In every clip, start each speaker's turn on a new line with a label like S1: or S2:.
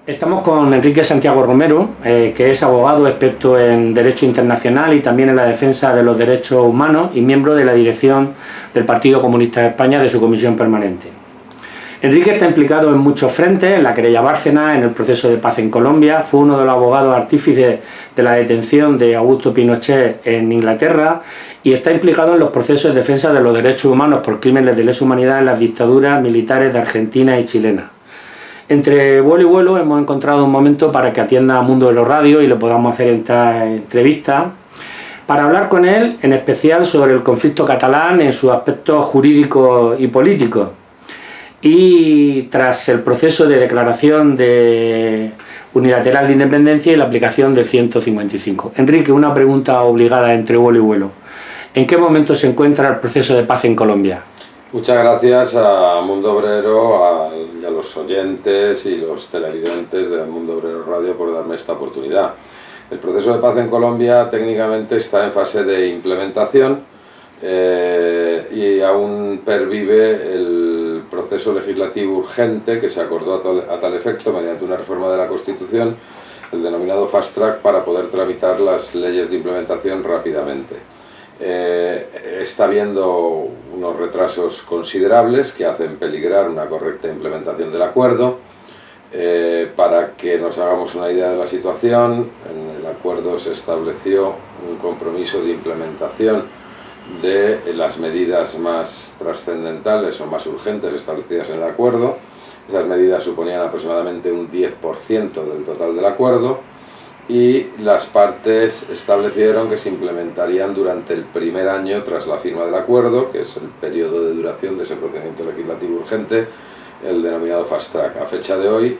S1: Estamos con Enrique Santiago Romero, que es abogado experto en Derecho Internacional y también en la defensa de los derechos humanos y miembro de la dirección del Partido Comunista de España de su comisión permanente. Enrique está implicado en muchos frentes, en la querella Bárcenas, en el proceso de paz en Colombia, fue uno de los abogados artífices de la detención de Augusto Pinochet en Inglaterra y está implicado en los procesos de defensa de los derechos humanos por crímenes de lesa humanidad en las dictaduras militares de Argentina y chilena. Entre vuelo y vuelo hemos encontrado un momento para que atienda a Mundo de los Radios y le podamos hacer esta entrevista para hablar con él en especial sobre el conflicto catalán en sus aspectos jurídicos y políticos. Y tras el proceso de declaración unilateral de independencia y la aplicación del 155. Enrique, una pregunta obligada entre vuelo y vuelo. ¿En qué momento se encuentra el proceso de paz en Colombia?
S2: Muchas gracias a Mundo Obrero y a los oyentes y los televidentes de Mundo Obrero Radio por darme esta oportunidad. El proceso de paz en Colombia técnicamente está en fase de implementación y aún pervive el proceso legislativo urgente que se acordó a tal efecto mediante una reforma de la Constitución, el denominado Fast Track, para poder tramitar las leyes de implementación rápidamente. Está habiendo unos retrasos considerables que hacen peligrar una correcta implementación del acuerdo. Para que nos hagamos una idea de la situación, en el acuerdo se estableció un compromiso de implementación de las medidas más trascendentales o más urgentes establecidas en el acuerdo. Esas medidas suponían aproximadamente un 10% del total del acuerdo y las partes establecieron que se implementarían durante el primer año tras la firma del acuerdo, que es el periodo de duración de ese procedimiento legislativo urgente, el denominado Fast Track. A fecha de hoy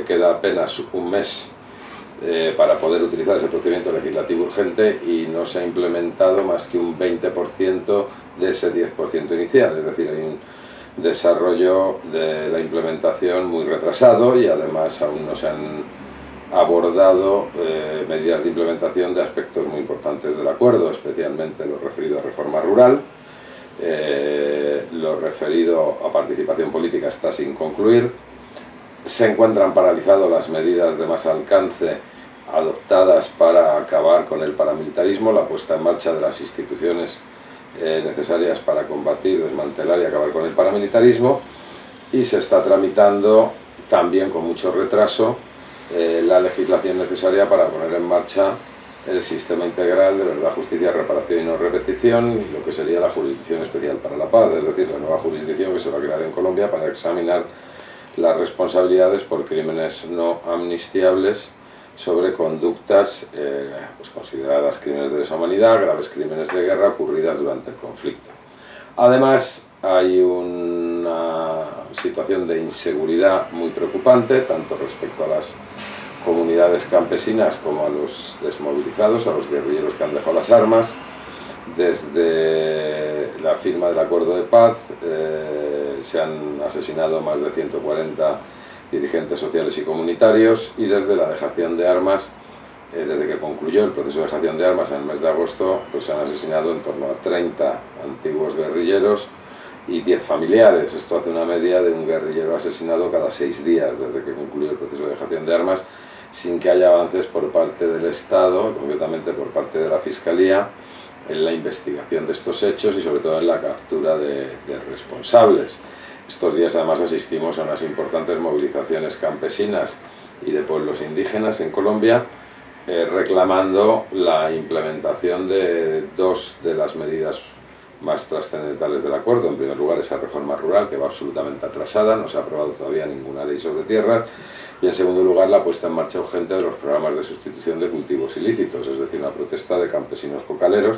S2: queda apenas un mes para poder utilizar ese procedimiento legislativo urgente y no se ha implementado más que un 20% de ese 10% inicial, es decir, hay un desarrollo de la implementación muy retrasado y además aún no se han abordado medidas de implementación de aspectos muy importantes del acuerdo, especialmente lo referido a reforma rural. Lo referido a participación política está sin concluir. Se encuentran paralizadas las medidas de más alcance adoptadas para acabar con el paramilitarismo, la puesta en marcha de las instituciones necesarias para combatir, desmantelar y acabar con el paramilitarismo, y se está tramitando también con mucho retraso la legislación necesaria para poner en marcha el sistema integral de verdad, justicia, reparación y no repetición, lo que sería la Jurisdicción Especial para la Paz, es decir, la nueva jurisdicción que se va a crear en Colombia para examinar las responsabilidades por crímenes no amnistiables sobre conductas pues consideradas crímenes de lesa humanidad, graves crímenes de guerra ocurridas durante el conflicto. Además, hay una situación de inseguridad muy preocupante, tanto respecto a las comunidades campesinas como a los desmovilizados, a los guerrilleros que han dejado las armas. Desde la firma del acuerdo de paz se han asesinado más de 140 dirigentes sociales y comunitarios, y desde la dejación de armas, desde que concluyó el proceso de dejación de armas en el mes de agosto, pues se han asesinado en torno a 30 antiguos guerrilleros y 10 familiares. Esto hace una media de un guerrillero asesinado cada 6 días desde que concluyó el proceso de dejación de armas, sin que haya avances por parte del Estado, concretamente por parte de la Fiscalía, en la investigación de estos hechos y sobre todo en la captura de responsables. Estos días además asistimos a unas importantes movilizaciones campesinas y de pueblos indígenas en Colombia, reclamando la implementación de dos de las medidas más trascendentales del acuerdo. En primer lugar, esa reforma rural que va absolutamente atrasada, no se ha aprobado todavía ninguna ley sobre tierras, y en segundo lugar la puesta en marcha urgente de los programas de sustitución de cultivos ilícitos, es decir, una protesta de campesinos cocaleros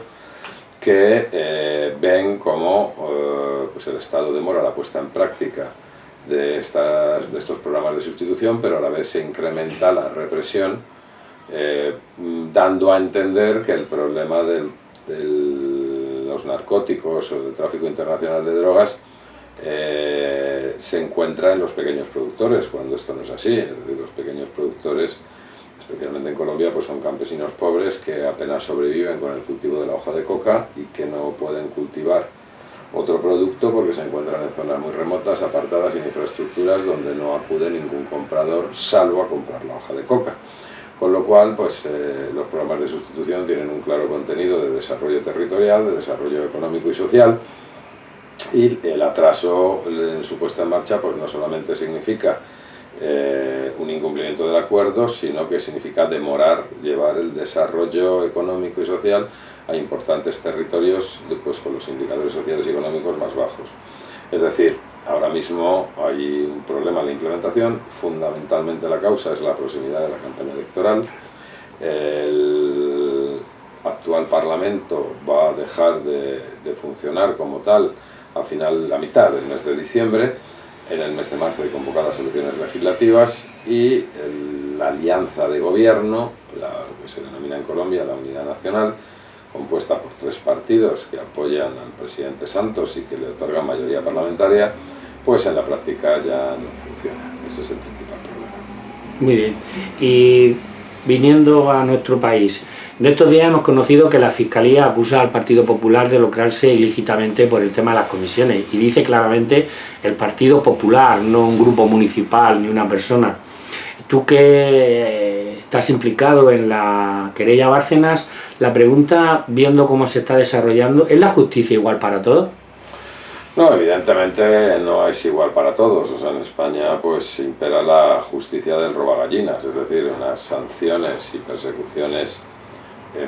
S2: que ven como pues el Estado demora la puesta en práctica de estos programas de sustitución, pero a la vez se incrementa la represión, dando a entender que el problema de los narcóticos o del tráfico internacional de drogas se encuentra en los pequeños productores, cuando esto no es así. Es decir, los pequeños productores, especialmente en Colombia, pues son campesinos pobres que apenas sobreviven con el cultivo de la hoja de coca y que no pueden cultivar otro producto porque se encuentran en zonas muy remotas, apartadas, sin infraestructuras, donde no acude ningún comprador salvo a comprar la hoja de coca. Con lo cual, pues los programas de sustitución tienen un claro contenido de desarrollo territorial, de desarrollo económico y social, y el atraso en su puesta en marcha pues no solamente significa un incumplimiento del acuerdo, sino que significa demorar llevar el desarrollo económico y social a importantes territorios pues, con los indicadores sociales y económicos más bajos. Es decir, ahora mismo hay un problema en la implementación, fundamentalmente la causa es la proximidad de la campaña electoral. El actual Parlamento va a dejar de funcionar como tal a mitad del mes de diciembre. En el mes de marzo hay convocadas elecciones legislativas y la alianza de gobierno, lo que se denomina en Colombia la Unidad Nacional, compuesta por 3 partidos que apoyan al presidente Santos y que le otorgan mayoría parlamentaria, pues en la práctica ya no funciona. Ese es el principal problema.
S1: Muy bien. Y viniendo a nuestro país, en estos días hemos conocido que la Fiscalía acusa al Partido Popular de lucrarse ilícitamente por el tema de las comisiones y dice claramente el Partido Popular, no un grupo municipal ni una persona. Tú que estás implicado en la querella Bárcenas, la pregunta, viendo cómo se está desarrollando, ¿es la justicia igual para todos?
S2: No, evidentemente no es igual para todos. O sea, en España pues impera la justicia del robagallinas, es decir, unas sanciones y persecuciones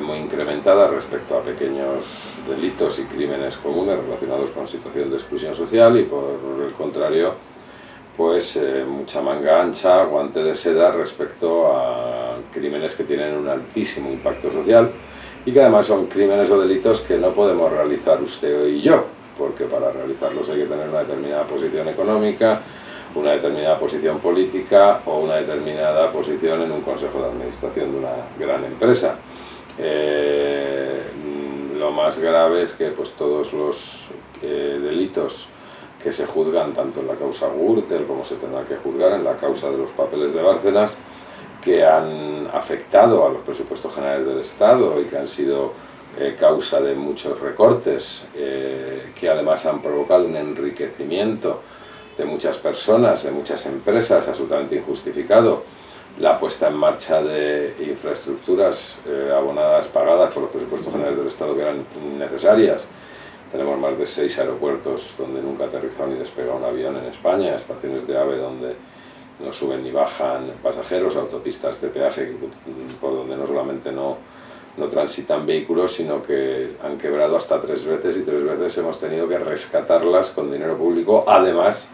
S2: muy incrementadas respecto a pequeños delitos y crímenes comunes relacionados con situación de exclusión social y por el contrario pues mucha manga ancha, guante de seda respecto a crímenes que tienen un altísimo impacto social y que además son crímenes o delitos que no podemos realizar usted y yo, porque para realizarlos hay que tener una determinada posición económica, una determinada posición política o una determinada posición en un consejo de administración de una gran empresa. Lo más grave es que pues, todos los delitos que se juzgan tanto en la causa Gürtel como se tendrán que juzgar en la causa de los papeles de Bárcenas, que han afectado a los presupuestos generales del Estado y que han sido causa de muchos recortes, que además han provocado un enriquecimiento de muchas personas, de muchas empresas, absolutamente injustificado, la puesta en marcha de infraestructuras abonadas, pagadas por los presupuestos generales del Estado que eran innecesarias. Tenemos más de 6 aeropuertos donde nunca aterrizó ni despega un avión en España, estaciones de AVE donde no suben ni bajan pasajeros, autopistas de peaje por donde no solamente no transitan vehículos, sino que han quebrado hasta 3 veces y 3 veces hemos tenido que rescatarlas con dinero público, además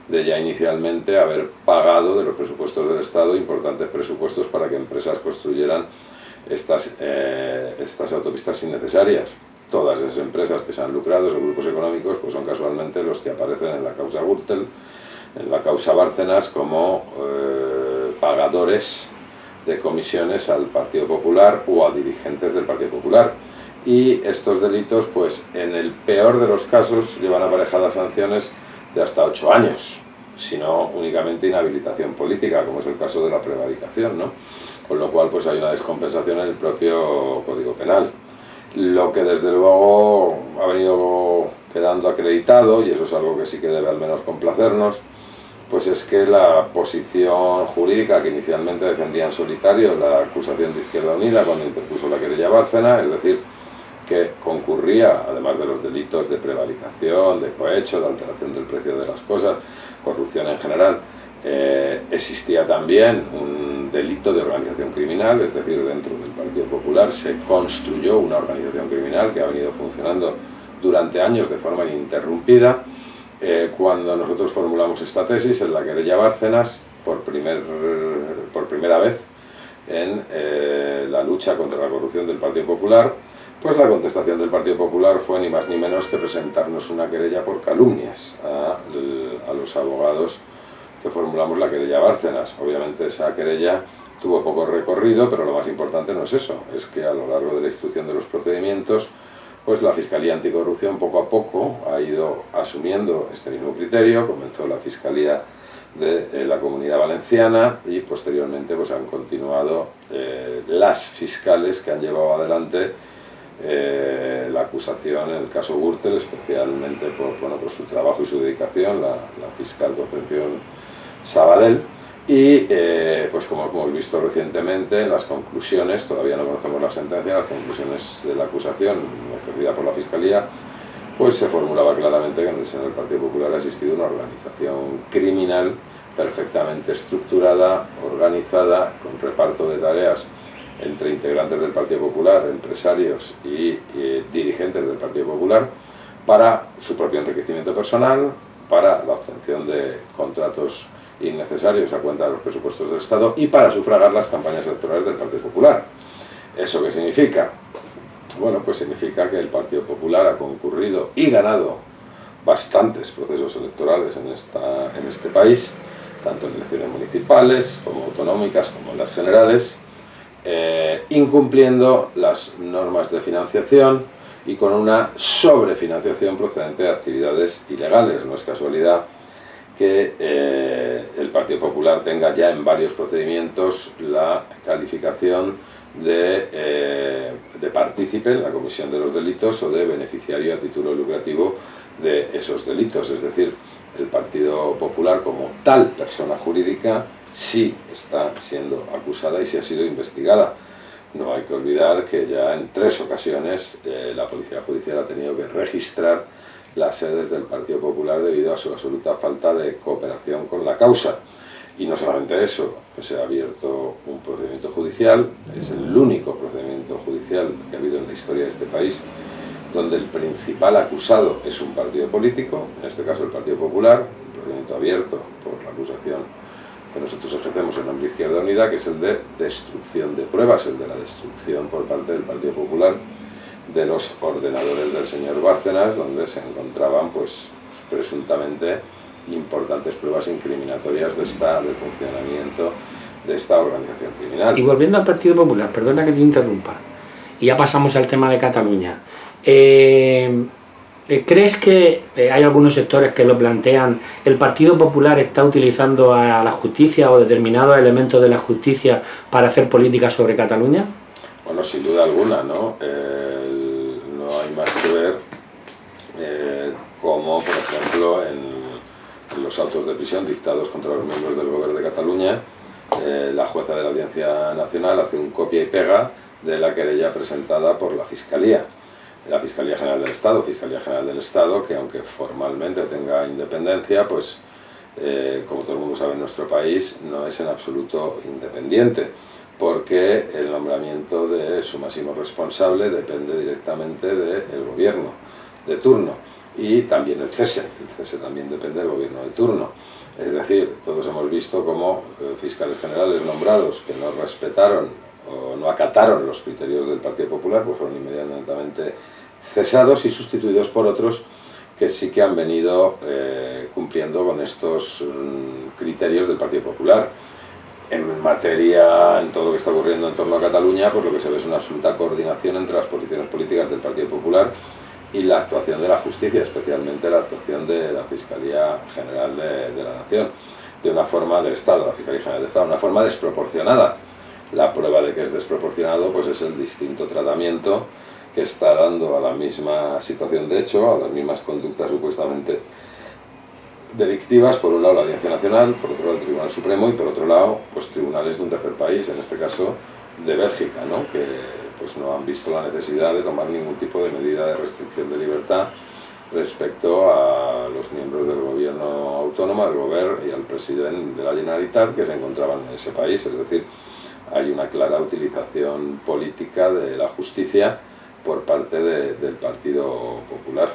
S2: de ya inicialmente haber pagado de los presupuestos del Estado importantes presupuestos para que empresas construyeran estas autopistas innecesarias. Todas esas empresas que se han lucrado, esos grupos económicos, pues son casualmente los que aparecen en la causa Gürtel, en la causa Bárcenas, como pagadores de comisiones al Partido Popular o a dirigentes del Partido Popular. Y estos delitos, pues en el peor de los casos, llevan aparejadas sanciones de hasta 8 años, sino únicamente inhabilitación política, como es el caso de la prevaricación, ¿no? Con lo cual pues hay una descompensación en el propio Código Penal. Lo que desde luego ha venido quedando acreditado, y eso es algo que sí que debe al menos complacernos, pues es que la posición jurídica que inicialmente defendía en solitario la acusación de Izquierda Unida cuando interpuso la querella Bárcena, es decir, que concurría, además de los delitos de prevaricación, de cohecho, de alteración del precio de las cosas, corrupción en general, existía también un delito de organización criminal, es decir, dentro del Partido Popular se construyó una organización criminal que ha venido funcionando durante años de forma ininterrumpida. Cuando nosotros formulamos esta tesis en la querella Bárcenas, por primera vez en la lucha contra la corrupción del Partido Popular, pues la contestación del Partido Popular fue ni más ni menos que presentarnos una querella por calumnias a los abogados que formulamos la querella Bárcenas. Obviamente esa querella tuvo poco recorrido, pero lo más importante no es eso, es que a lo largo de la instrucción de los procedimientos, pues la Fiscalía Anticorrupción poco a poco ha ido asumiendo este mismo criterio. Comenzó la Fiscalía de la Comunidad Valenciana y posteriormente pues han continuado las fiscales que han llevado adelante la acusación en el caso Gürtel, especialmente por su trabajo y su dedicación, la fiscal Concepción Sabadell. Y pues como hemos visto recientemente, las conclusiones, todavía no conocemos la sentencia, las conclusiones de la acusación ejercida por la Fiscalía, pues se formulaba claramente que en el seno del Partido Popular ha existido una organización criminal perfectamente estructurada, organizada, con reparto de tareas entre integrantes del Partido Popular, empresarios y dirigentes del Partido Popular, para su propio enriquecimiento personal, para la obtención de contratos innecesarios a cuenta de los presupuestos del Estado y para sufragar las campañas electorales del Partido Popular. ¿Eso qué significa? Bueno, pues significa que el Partido Popular ha concurrido y ganado bastantes procesos electorales en este país, tanto en elecciones municipales como autonómicas como en las generales, incumpliendo las normas de financiación y con una sobrefinanciación procedente de actividades ilegales. No es casualidad que el Partido Popular tenga ya en varios procedimientos la calificación de partícipe en la comisión de los delitos o de beneficiario a título lucrativo de esos delitos. Es decir, el Partido Popular como tal persona jurídica sí está siendo acusada y sí ha sido investigada. No hay que olvidar que ya en 3 ocasiones la Policía Judicial ha tenido que registrar las sedes del Partido Popular debido a su absoluta falta de cooperación con la causa. Y no solamente eso, que se ha abierto un procedimiento judicial, es el único procedimiento judicial que ha habido en la historia de este país, donde el principal acusado es un partido político, en este caso el Partido Popular, un procedimiento abierto por la acusación que nosotros ejercemos en nombre de Izquierda Unida, que es el de destrucción de pruebas, el de la destrucción por parte del Partido Popular de los ordenadores del señor Bárcenas, donde se encontraban pues presuntamente importantes pruebas incriminatorias del funcionamiento de esta organización criminal.
S1: Y volviendo al Partido Popular, perdona que te interrumpa, y ya pasamos al tema de Cataluña. ¿Crees que hay algunos sectores que lo plantean, el Partido Popular está utilizando a la justicia o determinados elementos de la justicia para hacer política sobre Cataluña?
S2: Bueno, sin duda alguna, ¿no? No hay más que ver cómo, por ejemplo, en los autos de prisión dictados contra los miembros del Gobierno de Cataluña, la jueza de la Audiencia Nacional hace un copia y pega de la querella presentada por la Fiscalía General del Estado, que aunque formalmente tenga independencia, pues como todo el mundo sabe en nuestro país, no es en absoluto independiente, porque el nombramiento de su máximo responsable depende directamente del gobierno de turno, y también el cese también depende del gobierno de turno. Es decir, todos hemos visto cómo fiscales generales nombrados que no respetaron o no acataron los criterios del Partido Popular, pues fueron inmediatamente cesados y sustituidos por otros que sí que han venido cumpliendo con estos criterios del Partido Popular. En materia, en todo lo que está ocurriendo en torno a Cataluña, pues lo que se ve es una absoluta coordinación entre las posiciones políticas del Partido Popular y la actuación de la justicia, especialmente la actuación de la Fiscalía General de la Nación, de una forma del Estado, la Fiscalía General del Estado, de una forma desproporcionada. La prueba de que es desproporcionado pues es el distinto tratamiento que está dando a la misma situación de hecho, a las mismas conductas supuestamente delictivas, por un lado la Audiencia Nacional, por otro lado el Tribunal Supremo y por otro lado pues tribunales de un tercer país, en este caso de Bélgica, ¿no? Que pues no han visto la necesidad de tomar ningún tipo de medida de restricción de libertad respecto a los miembros del gobierno autónomo, del gobierno y al presidente de la Generalitat que se encontraban en ese país. Es decir, hay una clara utilización política de la justicia por parte del Partido Popular.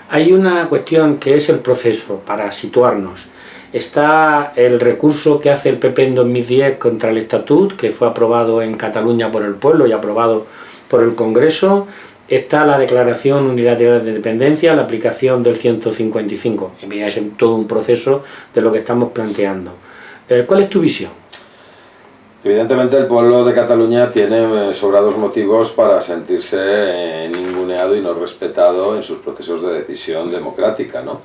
S1: Hay una cuestión que es el proceso, para situarnos. Está el recurso que hace el PP en 2010 contra el Estatut, que fue aprobado en Cataluña por el pueblo y aprobado por el Congreso. Está la declaración unilateral de independencia, la aplicación del 155. Y mira, es todo un proceso de lo que estamos planteando. ¿Cuál es tu visión?
S2: Evidentemente el pueblo de Cataluña tiene sobrados motivos para sentirse ninguneado y no respetado en sus procesos de decisión democrática, ¿no?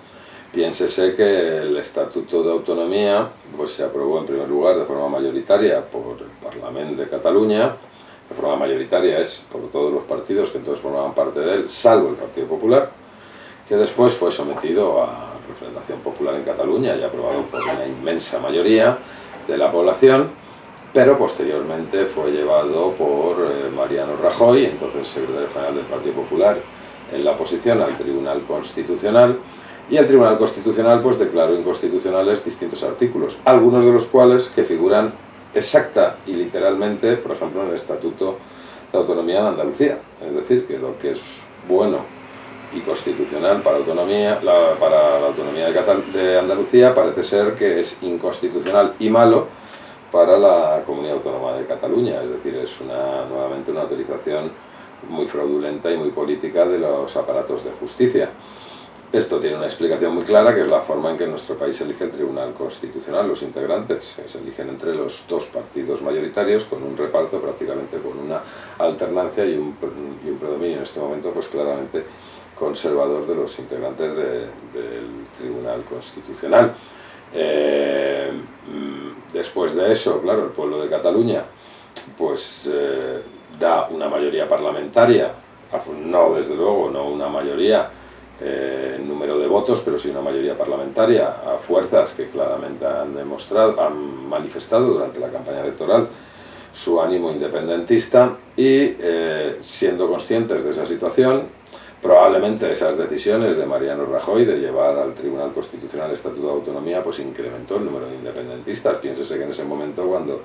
S2: Piénsese que el Estatuto de Autonomía pues se aprobó en primer lugar de forma mayoritaria por el Parlamento de Cataluña de forma mayoritaria es por todos los partidos que entonces formaban parte de él, salvo el Partido Popular, que después fue sometido a referendación popular en Cataluña y aprobado por una inmensa mayoría de la población, pero posteriormente fue llevado por Mariano Rajoy, entonces secretario general del Partido Popular, en la oposición al Tribunal Constitucional, y el Tribunal Constitucional pues declaró inconstitucionales distintos artículos, algunos de los cuales que figuran exacta y literalmente, por ejemplo, en el Estatuto de Autonomía de Andalucía. Es decir, que lo que es bueno y constitucional para la autonomía de Andalucía parece ser que es inconstitucional y malo para la Comunidad Autónoma de Cataluña. Es decir, es nuevamente una autorización muy fraudulenta y muy política de los aparatos de justicia. Esto tiene una explicación muy clara, que es la forma en que nuestro país elige el Tribunal Constitucional. Los integrantes se eligen entre los dos partidos mayoritarios, con un reparto prácticamente con una alternancia y un predominio en este momento pues claramente conservador de los integrantes del Tribunal Constitucional. Después de eso, claro, el pueblo de Cataluña pues da una mayoría parlamentaria, no desde luego, no una mayoría en número de votos, pero sí una mayoría parlamentaria a fuerzas que claramente han manifestado durante la campaña electoral su ánimo independentista y siendo conscientes de esa situación, probablemente esas decisiones de Mariano Rajoy de llevar al Tribunal Constitucional el Estatuto de Autonomía pues incrementó el número de independentistas. Piénsese que en ese momento cuando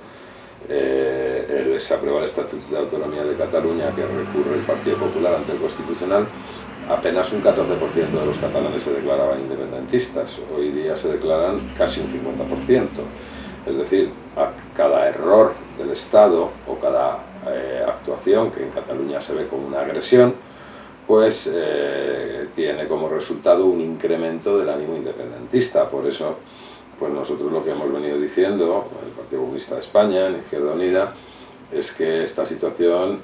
S2: se aprueba el Estatuto de Autonomía de Cataluña, que recurre el Partido Popular ante el Constitucional, apenas un 14% de los catalanes se declaraban independentistas. Hoy día se declaran casi un 50%. Es decir, a cada error del Estado o cada actuación que en Cataluña se ve como una agresión, pues tiene como resultado un incremento del ánimo independentista. Por eso, pues nosotros lo que hemos venido diciendo, el Partido Comunista de España, en Izquierda Unida, es que esta situación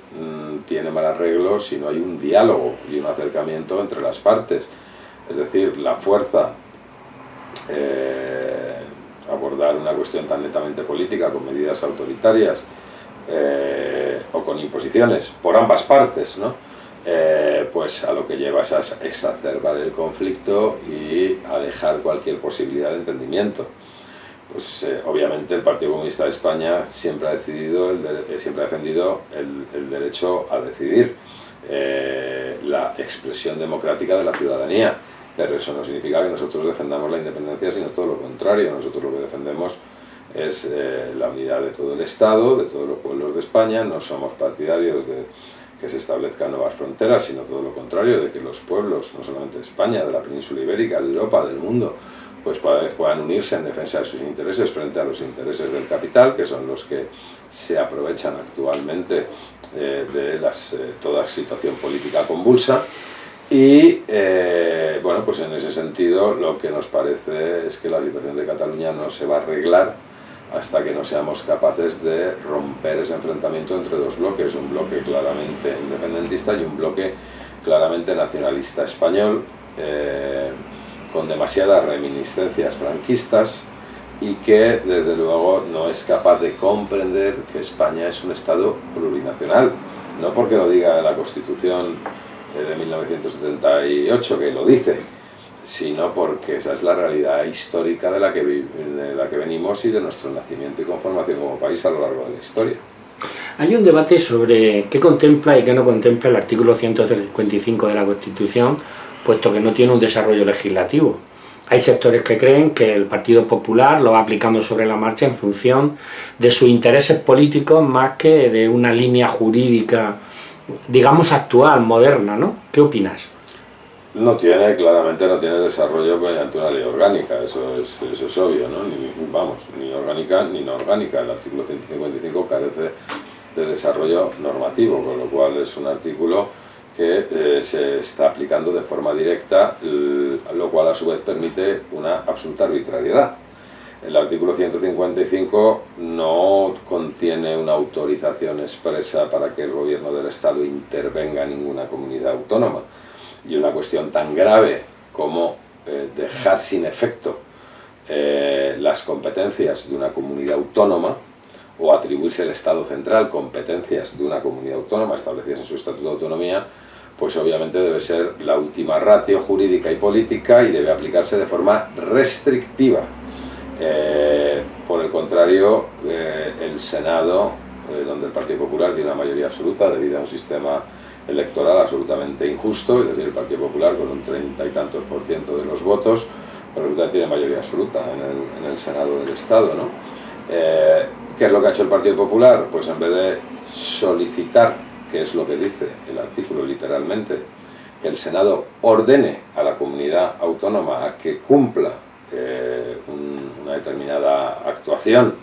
S2: tiene mal arreglo si no hay un diálogo y un acercamiento entre las partes. Es decir, la fuerza, abordar una cuestión tan netamente política con medidas autoritarias o con imposiciones por ambas partes, ¿no? Pues a lo que lleva es a exacerbar el conflicto y a dejar cualquier posibilidad de entendimiento. Pues obviamente el Partido Comunista de España siempre ha defendido el derecho a decidir, la expresión democrática de la ciudadanía, pero eso no significa que nosotros defendamos la independencia, sino todo lo contrario. Nosotros lo que defendemos es la unidad de todo el Estado, de todos los pueblos de España. No somos partidarios de que se establezcan nuevas fronteras, sino todo lo contrario, de que los pueblos, no solamente de España, de la península ibérica, de Europa, del mundo, pues puedan unirse en defensa de sus intereses frente a los intereses del capital, que son los que se aprovechan actualmente de toda situación política convulsa. Y bueno, pues en ese sentido lo que nos parece es que la situación de Cataluña no se va a arreglar hasta que no seamos capaces de romper ese enfrentamiento entre dos bloques, un bloque claramente independentista y un bloque claramente nacionalista español, con demasiadas reminiscencias franquistas y que desde luego no es capaz de comprender que España es un Estado plurinacional, no porque lo diga la Constitución de 1978, que lo dice, sino porque esa es la realidad histórica de la que venimos y de nuestro nacimiento y conformación como país a lo largo de la historia.
S1: Hay un debate sobre qué contempla y qué no contempla el artículo 155 de la Constitución, puesto que no tiene un desarrollo legislativo. Hay sectores que creen que el Partido Popular lo va aplicando sobre la marcha en función de sus intereses políticos más que de una línea jurídica, digamos, actual, moderna, ¿no? ¿Qué opinas?
S2: Claramente no tiene desarrollo mediante una ley orgánica, eso es obvio, ¿no? Ni orgánica ni no orgánica. El artículo 155 carece de desarrollo normativo, con lo cual es un artículo que se está aplicando de forma directa, lo cual a su vez permite una absoluta arbitrariedad. El artículo 155 no contiene una autorización expresa para que el gobierno del Estado intervenga en ninguna comunidad autónoma. Y una cuestión tan grave como dejar sin efecto las competencias de una comunidad autónoma o atribuirse al Estado central competencias de una comunidad autónoma establecidas en su Estatuto de Autonomía, pues obviamente debe ser la última ratio jurídica y política y debe aplicarse de forma restrictiva. Por el contrario, el Senado, donde el Partido Popular tiene una mayoría absoluta debido a un sistema electoral absolutamente injusto, es decir, el Partido Popular con un 30 y tantos % de los votos, resulta tiene mayoría absoluta en el Senado del Estado, ¿no? ¿Qué es lo que ha hecho el Partido Popular? Pues en vez de solicitar, que es lo que dice el artículo literalmente, que el Senado ordene a la comunidad autónoma a que cumpla una determinada actuación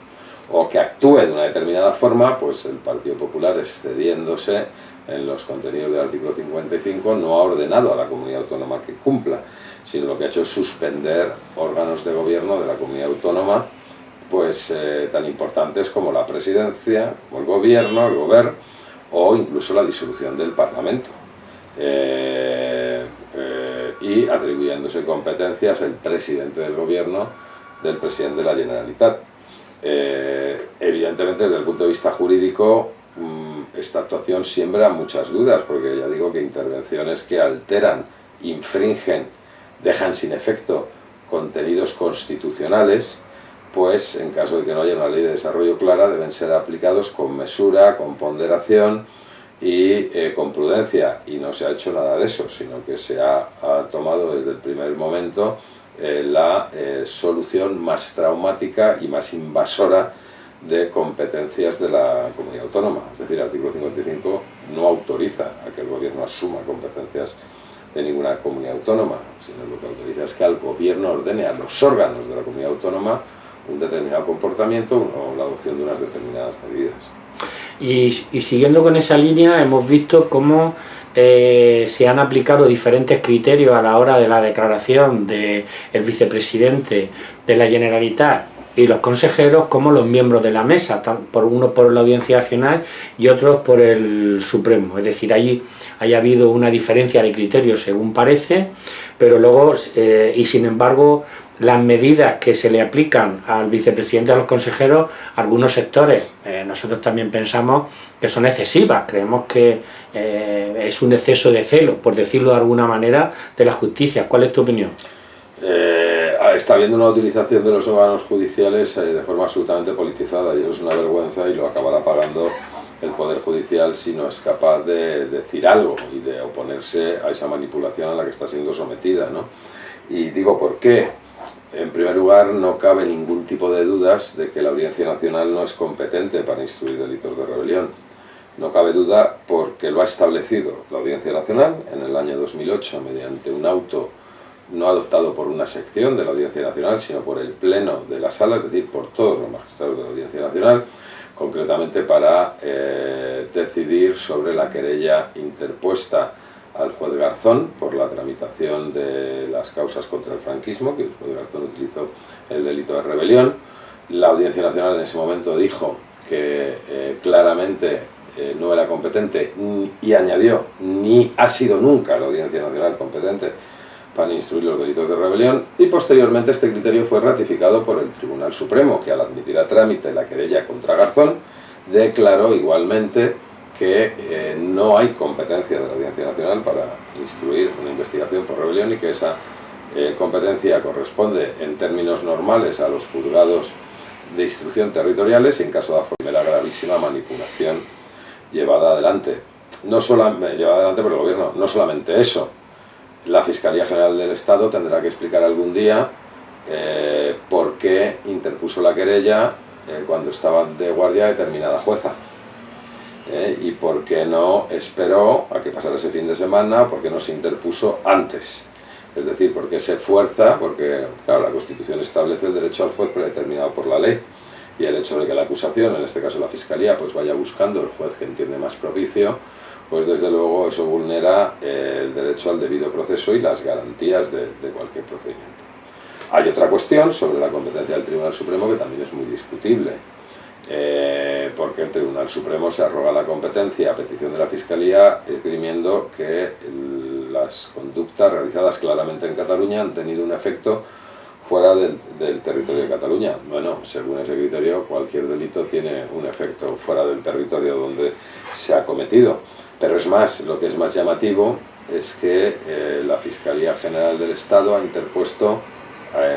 S2: o que actúe de una determinada forma, pues el Partido Popular, excediéndose en los contenidos del artículo 55, no ha ordenado a la comunidad autónoma que cumpla, sino lo que ha hecho es suspender órganos de gobierno de la comunidad autónoma, pues tan importantes como la presidencia, como el gobierno, el gobierno, o incluso la disolución del Parlamento, y atribuyéndose competencias el presidente del gobierno del presidente de la Generalitat. Evidentemente, desde el punto de vista jurídico, esta actuación siembra muchas dudas, porque ya digo que intervenciones que alteran, infringen, dejan sin efecto contenidos constitucionales, pues en caso de que no haya una ley de desarrollo clara, deben ser aplicados con mesura, con ponderación y con prudencia, y no se ha hecho nada de eso, sino que se ha tomado desde el primer momento la solución más traumática y más invasora de competencias de la comunidad autónoma. Es decir, el artículo 55 no autoriza a que el gobierno asuma competencias de ninguna comunidad autónoma, sino lo que autoriza es que el gobierno ordene a los órganos de la comunidad autónoma un determinado comportamiento o la adopción de unas determinadas medidas.
S1: Y siguiendo con esa línea, hemos visto cómo se han aplicado diferentes criterios a la hora de la declaración del vicepresidente de la Generalitat y los consejeros, como los miembros de la mesa, uno por la Audiencia Nacional y otros por el Supremo. Es decir, allí haya habido una diferencia de criterios según parece, pero luego, y sin embargo, las medidas que se le aplican al vicepresidente y a los consejeros, algunos sectores, nosotros también pensamos que son excesivas, creemos que es un exceso de celo, por decirlo de alguna manera, de la justicia. ¿Cuál es tu opinión?
S2: Está habiendo una utilización de los órganos judiciales de forma absolutamente politizada, y eso es una vergüenza, y lo acabará pagando el Poder Judicial si no es capaz de decir algo y de oponerse a esa manipulación a la que está siendo sometida, ¿no? Y digo, ¿por qué? En primer lugar, no cabe ningún tipo de dudas de que la Audiencia Nacional no es competente para instruir delitos de rebelión. No cabe duda porque lo ha establecido la Audiencia Nacional en el año 2008 mediante un auto no adoptado por una sección de la Audiencia Nacional, sino por el Pleno de la Sala, es decir, por todos los magistrados de la Audiencia Nacional, concretamente para decidir sobre la querella interpuesta al juez Garzón por la tramitación de las causas contra el franquismo, que el juez Garzón utilizó el delito de rebelión. La Audiencia Nacional en ese momento dijo que claramente no era competente, y añadió, ni ha sido nunca la Audiencia Nacional competente para instruir los delitos de rebelión, y posteriormente este criterio fue ratificado por el Tribunal Supremo, que al admitir a trámite la querella contra Garzón, declaró igualmente que no hay competencia de la Audiencia Nacional para instruir una investigación por rebelión, y que esa competencia corresponde en términos normales a los juzgados de instrucción territoriales, y en caso de la gravísima manipulación llevada adelante por el gobierno. No solamente eso, la Fiscalía General del Estado tendrá que explicar algún día por qué interpuso la querella cuando estaba de guardia determinada jueza, y por qué no esperó a que pasara ese fin de semana, por qué no se interpuso antes. Es decir, por qué se fuerza, porque claro, la Constitución establece el derecho al juez predeterminado por la ley, y el hecho de que la acusación, en este caso la Fiscalía, pues vaya buscando el juez que entiende más propicio, pues desde luego eso vulnera el derecho al debido proceso y las garantías de cualquier procedimiento. Hay otra cuestión sobre la competencia del Tribunal Supremo que también es muy discutible, porque el Tribunal Supremo se arroga la competencia a petición de la Fiscalía, esgrimiendo que las conductas realizadas claramente en Cataluña han tenido un efecto fuera del territorio de Cataluña. Bueno, según ese criterio, cualquier delito tiene un efecto fuera del territorio donde se ha cometido. Pero es más, lo que es más llamativo es que la Fiscalía General del Estado ha interpuesto,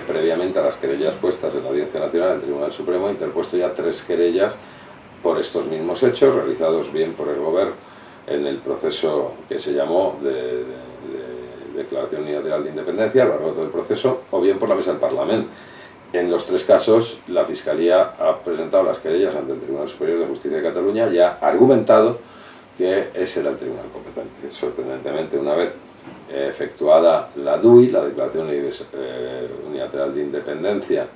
S2: previamente a las querellas puestas en la Audiencia Nacional del Tribunal Supremo, ha interpuesto ya 3 querellas por estos mismos hechos, realizados bien por el Gobierno en el proceso que se llamó de Declaración Unilateral de Independencia, a lo largo de todo el proceso, o bien por la Mesa del Parlamento. En los 3 casos, la Fiscalía ha presentado las querellas ante el Tribunal Superior de Justicia de Cataluña y ha argumentado que ese era el tribunal competente. Sorprendentemente, una vez efectuada la DUI, la Declaración Unilateral de Independencia,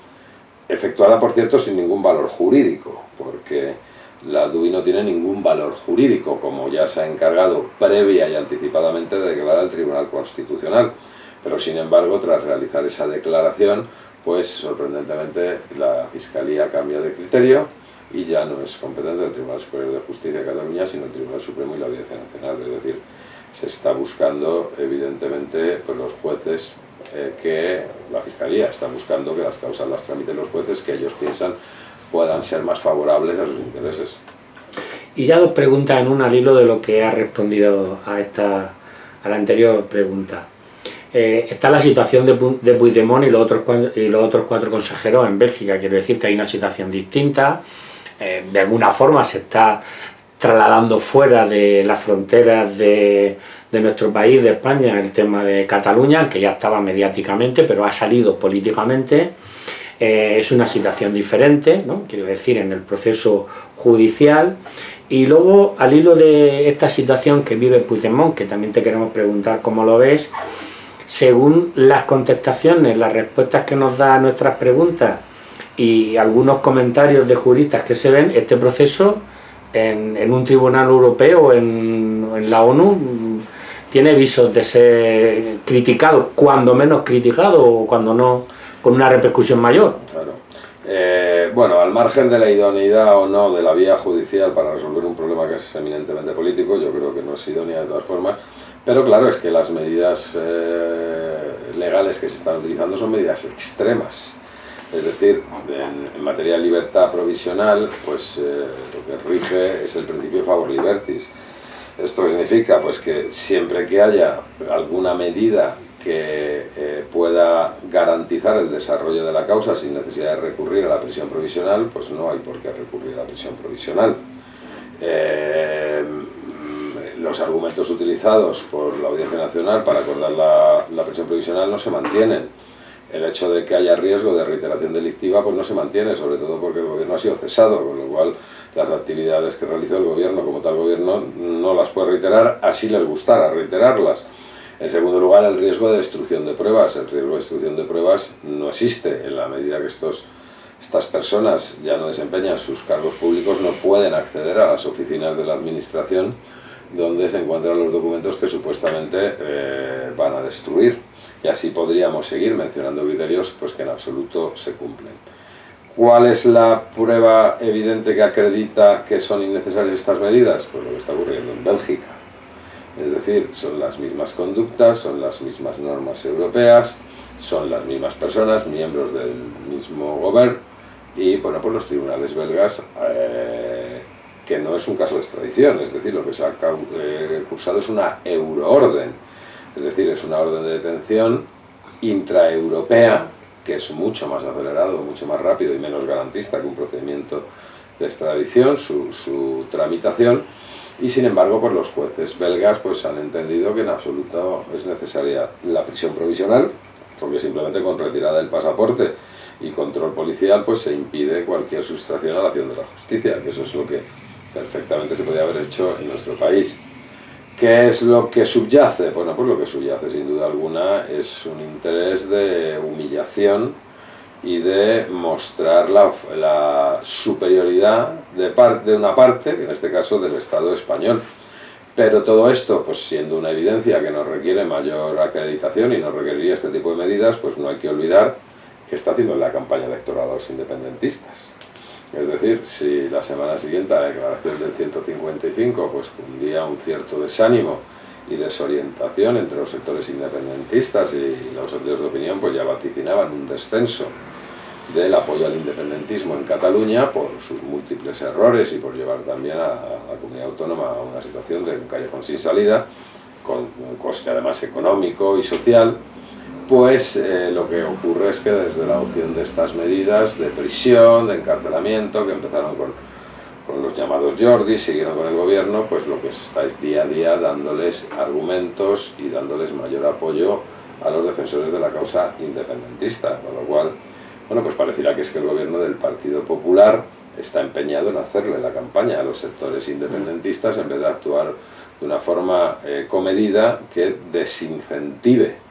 S2: efectuada, por cierto, sin ningún valor jurídico, porque la DUI no tiene ningún valor jurídico, como ya se ha encargado previa y anticipadamente de declarar el Tribunal Constitucional. Pero, sin embargo, tras realizar esa declaración, pues sorprendentemente la Fiscalía cambia de criterio y ya no es competente del Tribunal Superior de Justicia de Cataluña, sino el Tribunal Supremo y la Audiencia Nacional. Es decir, se está buscando, evidentemente, pues los jueces, que la Fiscalía está buscando que las causas las tramiten los jueces que ellos piensan puedan ser más favorables a sus intereses.
S1: Y ya 2 preguntas en una, al hilo de lo que ha respondido a la anterior pregunta. Está la situación de Puigdemont y los otros 4 consejeros en Bélgica. Quiero decir que hay una situación distinta. De alguna forma se está trasladando fuera de las fronteras de nuestro país, de España, el tema de Cataluña, que ya estaba mediáticamente, pero ha salido políticamente. Es una situación diferente, ¿no? Quiero decir, en el proceso judicial. Y luego, al hilo de esta situación que vive Puigdemont, que también te queremos preguntar cómo lo ves, según las contestaciones, las respuestas que nos da a nuestras preguntas y algunos comentarios de juristas que se ven, este proceso en un tribunal europeo o en la ONU tiene visos de ser criticado, cuando menos criticado o cuando no con una repercusión mayor.
S2: Claro. Bueno, al margen de la idoneidad o no de la vía judicial para resolver un problema que es eminentemente político, yo creo que no es idónea de todas formas, pero claro, es que las medidas legales que se están utilizando son medidas extremas. Es decir, en materia de libertad provisional, pues lo que rige es el principio favor libertis. ¿Esto qué significa? Pues que siempre que haya alguna medida que pueda garantizar el desarrollo de la causa sin necesidad de recurrir a la prisión provisional, pues no hay por qué recurrir a la prisión provisional. Los argumentos utilizados por la Audiencia Nacional para acordar la prisión provisional no se mantienen. El hecho de que haya riesgo de reiteración delictiva pues no se mantiene, sobre todo porque el gobierno ha sido cesado, con lo cual las actividades que realizó el gobierno como tal gobierno no las puede reiterar, así les gustara reiterarlas. En segundo lugar, el riesgo de destrucción de pruebas. El riesgo de destrucción de pruebas no existe en la medida que estas personas ya no desempeñan sus cargos públicos, no pueden acceder a las oficinas de la administración donde se encuentran los documentos que supuestamente van a destruir. Y así podríamos seguir mencionando criterios pues, que en absoluto se cumplen. ¿Cuál es la prueba evidente que acredita que son innecesarias estas medidas? Pues lo que está ocurriendo en Bélgica. Es decir, son las mismas conductas, son las mismas normas europeas, son las mismas personas, miembros del mismo gobierno, y bueno, pues los tribunales belgas, que no es un caso de extradición, es decir, lo que se ha cursado es una euroorden, es decir, es una orden de detención intraeuropea, que es mucho más acelerado, mucho más rápido y menos garantista que un procedimiento de extradición, su tramitación, y sin embargo pues los jueces belgas pues han entendido que en absoluto es necesaria la prisión provisional, porque simplemente con retirada del pasaporte y control policial pues se impide cualquier sustracción a la acción de la justicia, que eso es lo que perfectamente se podía haber hecho en nuestro país. ¿Qué es lo que subyace? Bueno, pues lo que subyace sin duda alguna es un interés de humillación y de mostrar la superioridad de una parte, en este caso del Estado español. Pero todo esto, pues siendo una evidencia que no requiere mayor acreditación y no requeriría este tipo de medidas, pues no hay que olvidar que está haciendo la campaña electoral a los independentistas. Es decir, si la semana siguiente a la declaración del 155 pues cundía un cierto desánimo y desorientación entre los sectores independentistas, y los sondeos de opinión pues ya vaticinaban un descenso del apoyo al independentismo en Cataluña por sus múltiples errores y por llevar también a la comunidad autónoma a una situación de un callejón sin salida, con un coste además económico y social. Pues lo que ocurre es que desde la adopción de estas medidas de prisión, de encarcelamiento, que empezaron con los llamados Jordis, siguieron con el gobierno, pues lo que está es día a día dándoles argumentos y dándoles mayor apoyo a los defensores de la causa independentista, con lo cual, bueno, pues pareciera que es que el gobierno del Partido Popular está empeñado en hacerle la campaña a los sectores independentistas en vez de actuar de una forma comedida que desincentive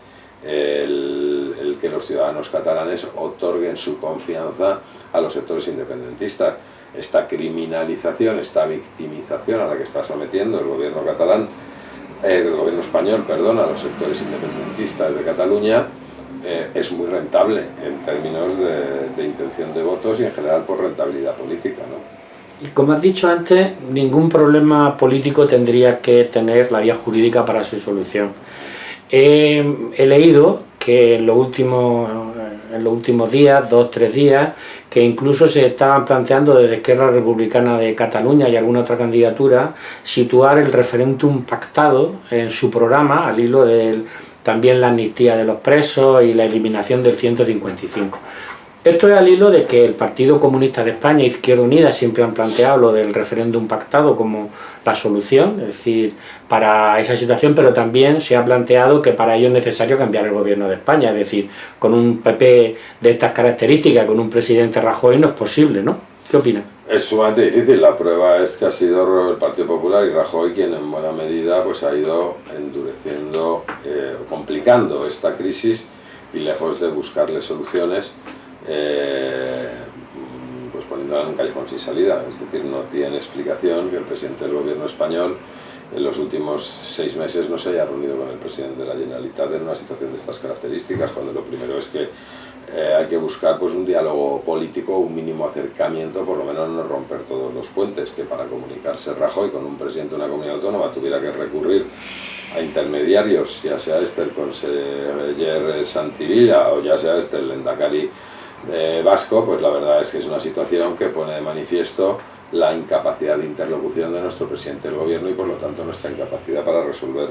S2: el que los ciudadanos catalanes otorguen su confianza a los sectores independentistas. Esta criminalización, esta victimización a la que está sometiendo el gobierno catalán, el gobierno español, perdón, a los sectores independentistas de Cataluña, es muy rentable en términos de intención de votos y en general por rentabilidad política, ¿no?
S1: Y como has dicho antes, ningún problema político tendría que tener la vía jurídica para su solución. He leído que en los últimos días, 2 o 3 días, que incluso se estaban planteando desde Esquerra Republicana de Cataluña y alguna otra candidatura situar el referéndum pactado en su programa al hilo de también la amnistía de los presos y la eliminación del 155. Esto es al hilo de que el Partido Comunista de España e Izquierda Unida siempre han planteado lo del referéndum pactado como la solución, es decir, para esa situación, pero también se ha planteado que para ello es necesario cambiar el gobierno de España, es decir, con un PP de estas características, con un presidente Rajoy, no es posible, ¿no? ¿Qué opinas?
S2: Es sumamente difícil, la prueba es que ha sido el Partido Popular y Rajoy quien en buena medida pues ha ido endureciendo, complicando esta crisis, y lejos de buscarle soluciones, pues poniéndola en un callejón sin salida. Es decir, no tiene explicación que el presidente del gobierno español en los últimos 6 meses no se haya reunido con el presidente de la Generalitat en una situación de estas características, cuando lo primero es que hay que buscar pues un diálogo político, un mínimo acercamiento, por lo menos no romper todos los puentes, que para comunicarse Rajoy con un presidente de una comunidad autónoma tuviera que recurrir a intermediarios, ya sea el conseller Santivilla o ya sea el lehendakari vasco, pues la verdad es que es una situación que pone de manifiesto la incapacidad de interlocución de nuestro presidente del gobierno y por lo tanto nuestra incapacidad para resolver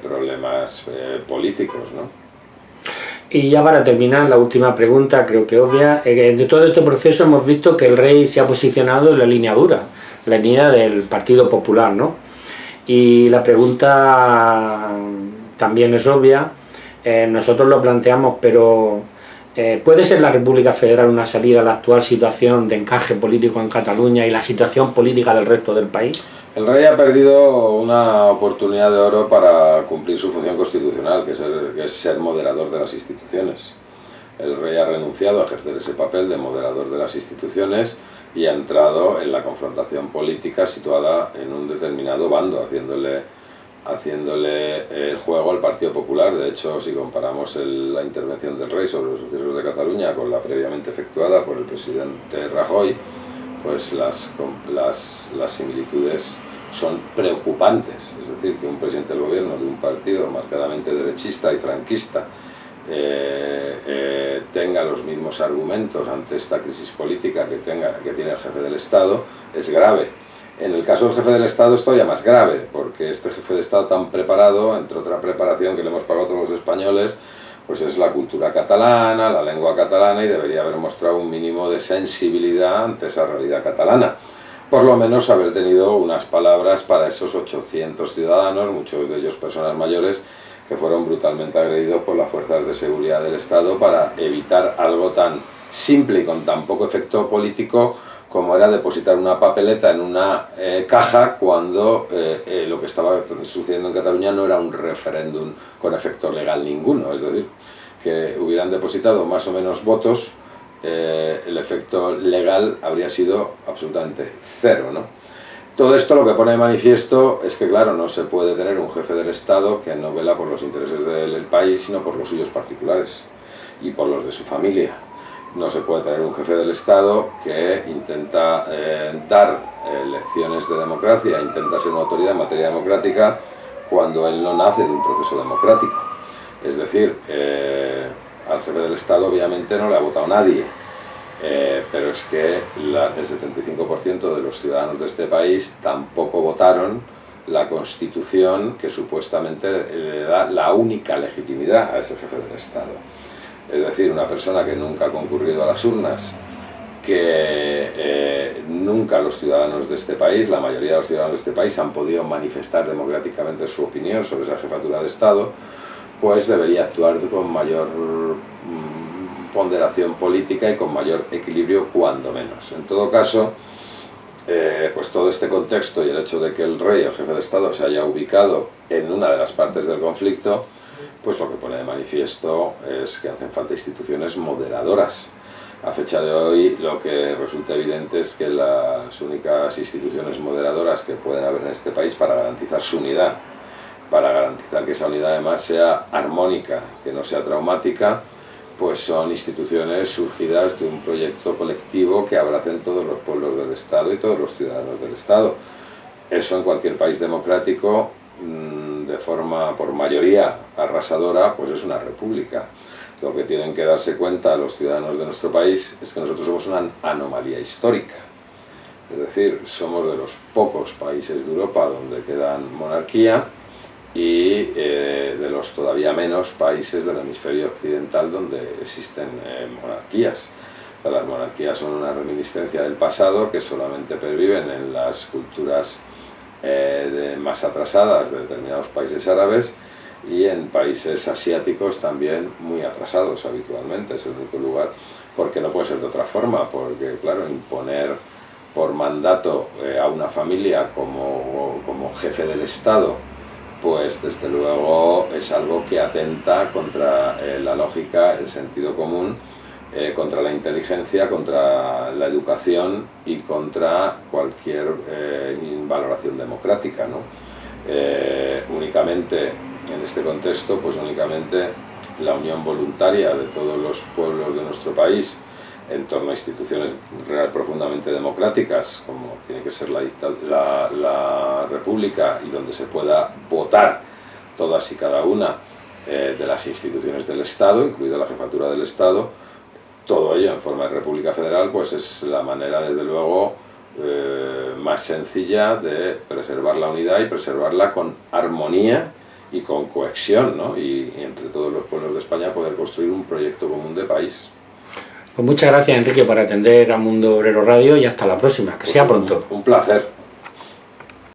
S2: problemas políticos, ¿no?
S1: Y ya para terminar, la última pregunta, creo que obvia. De todo este proceso hemos visto que el rey se ha posicionado en la línea dura, la línea del Partido Popular, ¿no? Y la pregunta también es obvia, nosotros lo planteamos, pero ¿puede ser la República Federal una salida a la actual situación de encaje político en Cataluña y la situación política del resto del país?
S2: El rey ha perdido una oportunidad de oro para cumplir su función constitucional, que es ser moderador de las instituciones. El rey ha renunciado a ejercer ese papel de moderador de las instituciones y ha entrado en la confrontación política situada en un determinado bando, haciéndole el juego al Partido Popular. De hecho, si comparamos la intervención del rey sobre los sucesos de Cataluña con la previamente efectuada por el presidente Rajoy, pues las similitudes son preocupantes. Es decir, que un presidente del gobierno de un partido marcadamente derechista y franquista tenga los mismos argumentos ante esta crisis política que tiene el jefe del Estado es grave. En el caso del jefe del Estado es todavía más grave, porque este jefe de Estado tan preparado, entre otra preparación que le hemos pagado a todos los españoles, pues es la cultura catalana, la lengua catalana, y debería haber mostrado un mínimo de sensibilidad ante esa realidad catalana. Por lo menos haber tenido unas palabras para esos 800 ciudadanos, muchos de ellos personas mayores, que fueron brutalmente agredidos por las fuerzas de seguridad del Estado para evitar algo tan simple y con tan poco efecto político como era depositar una papeleta en una caja cuando lo que estaba sucediendo en Cataluña no era un referéndum con efecto legal ninguno. Es decir, que hubieran depositado más o menos votos, el efecto legal habría sido absolutamente cero, ¿no? Todo esto lo que pone de manifiesto es que, claro, no se puede tener un jefe del Estado que no vela por los intereses del país, sino por los suyos particulares y por los de su familia. No se puede tener un jefe del Estado que intenta dar lecciones de democracia, intenta ser una autoridad en materia democrática, cuando él no nace de un proceso democrático. Es decir, al jefe del Estado obviamente no le ha votado nadie, pero es que el 75% de los ciudadanos de este país tampoco votaron la Constitución que supuestamente le da la única legitimidad a ese jefe del Estado. Es decir, una persona que nunca ha concurrido a las urnas, que nunca los ciudadanos de este país, la mayoría de los ciudadanos de este país, han podido manifestar democráticamente su opinión sobre esa jefatura de Estado, pues debería actuar con mayor ponderación política y con mayor equilibrio, cuando menos. En todo caso, pues todo este contexto y el hecho de que el rey, el jefe de Estado, se haya ubicado en una de las partes del conflicto, pues lo que pone de manifiesto es que hacen falta instituciones moderadoras. A fecha de hoy, lo que resulta evidente es que las únicas instituciones moderadoras que pueden haber en este país para garantizar su unidad, para garantizar que esa unidad además sea armónica, que no sea traumática, pues son instituciones surgidas de un proyecto colectivo que abracen todos los pueblos del Estado y todos los ciudadanos del Estado. Eso en cualquier país democrático, de forma por mayoría arrasadora, pues es una república. Lo que tienen que darse cuenta los ciudadanos de nuestro país es que nosotros somos una anomalía histórica. Es decir, somos de los pocos países de Europa donde quedan monarquía y de los todavía menos países del hemisferio occidental donde existen monarquías. O sea, las monarquías son una reminiscencia del pasado que solamente perviven en las culturas más atrasadas de determinados países árabes y en países asiáticos también muy atrasados habitualmente. Es el único lugar, porque no puede ser de otra forma, porque claro, imponer por mandato a una familia como jefe del Estado, pues desde luego es algo que atenta contra la lógica, el sentido común, contra la inteligencia, contra la educación y contra cualquier valoración democrática, ¿no? Únicamente en este contexto, pues únicamente la unión voluntaria de todos los pueblos de nuestro país en torno a instituciones profundamente democráticas, como tiene que ser la República, y donde se pueda votar todas y cada una de las instituciones del Estado, incluida la jefatura del Estado, todo ello en forma de República Federal, pues es la manera, desde luego, más sencilla de preservar la unidad y preservarla con armonía y con cohesión, ¿no? Y entre todos los pueblos de España poder construir un proyecto común de país.
S1: Pues muchas gracias, Enrique, por atender a Mundo Obrero Radio, y hasta la próxima, que sea pronto.
S2: Un placer.